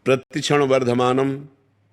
प्रतिक्षण वर्धमानम,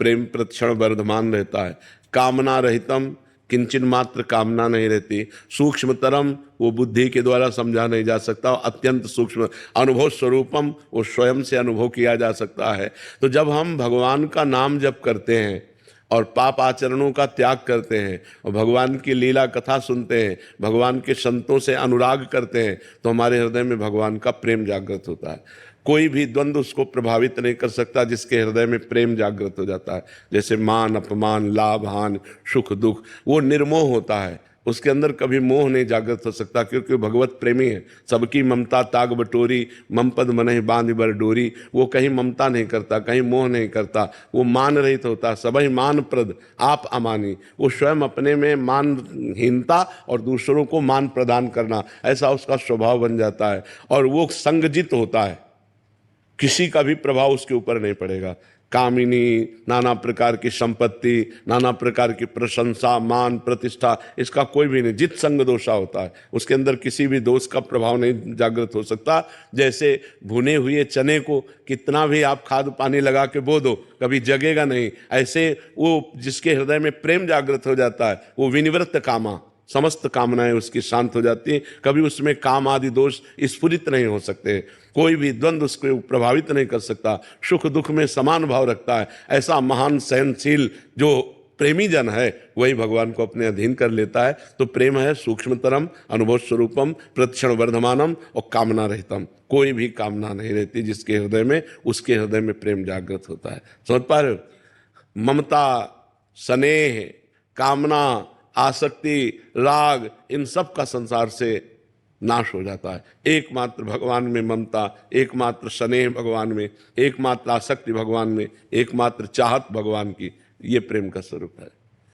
प्रेम प्रतिक्षण वर्धमान रहता है। कामना रहितम, किंचन मात्र कामना नहीं रहती। सूक्ष्मतरम, वो बुद्धि के द्वारा समझा नहीं जा सकता, अत्यंत सूक्ष्म। अनुभव स्वरूपम, वो स्वयं से अनुभव किया जा सकता है। तो जब हम भगवान का नाम जप करते हैं और पाप आचरणों का त्याग करते हैं और भगवान की लीला कथा सुनते हैं, भगवान के संतों से अनुराग करते हैं, तो हमारे हृदय में भगवान का प्रेम जागृत होता है। कोई भी द्वंद्व उसको प्रभावित नहीं कर सकता जिसके हृदय में प्रेम जागृत हो जाता है। जैसे मान अपमान, लाभ हानि, सुख दुख, वो निर्मोह होता है, उसके अंदर कभी मोह नहीं जागृत हो सकता, क्योंकि भगवत प्रेमी है। सबकी ममता ताग बटोरी, मम पद मनहि बांध बर डोरी। वो कहीं ममता नहीं करता, कहीं मोह नहीं करता, वो मान रहित होता। सबहि मान प्रद आप अमानी, वो स्वयं अपने में मानहीनता और दूसरों को मान प्रदान करना, ऐसा उसका स्वभाव बन जाता है। और वो संगजित होता है, किसी का भी प्रभाव उसके ऊपर नहीं पड़ेगा। कामिनी, नाना प्रकार की संपत्ति, नाना प्रकार की प्रशंसा, मान, प्रतिष्ठा, इसका कोई भी नहीं। जित संग दोषा होता है, उसके अंदर किसी भी दोष का प्रभाव नहीं जागृत हो सकता। जैसे भुने हुए चने को कितना भी आप खाद पानी लगा के बो दो, कभी जगेगा नहीं। ऐसे वो जिसके हृदय में प्रेम जागृत हो जाता है, वो विनिवृत्त कामा, समस्त कामनाएं उसकी शांत हो जाती हैं। कभी उसमें काम आदि दोष स्फुरित नहीं हो सकते, कोई भी द्वंद्व उसको प्रभावित नहीं कर सकता। सुख दुख में समान भाव रखता है। ऐसा महान सहनशील जो प्रेमी जन है, वही भगवान को अपने अधीन कर लेता है। तो प्रेम है सूक्ष्मतरम, अनुभव स्वरूपम, प्रतिक्षण वर्धमानम और कामना रहितम। कोई भी कामना नहीं रहती जिसके हृदय में, उसके हृदय में प्रेम जागृत होता है। समझ पा रहे हो? ममता, स्नेह, कामना, आसक्ति, राग, इन सब का संसार से नाश हो जाता है। एकमात्र भगवान में ममता, एकमात्र स्नेह भगवान में, एकमात्र आसक्ति भगवान में, एकमात्र चाहत भगवान की, ये प्रेम का स्वरूप है।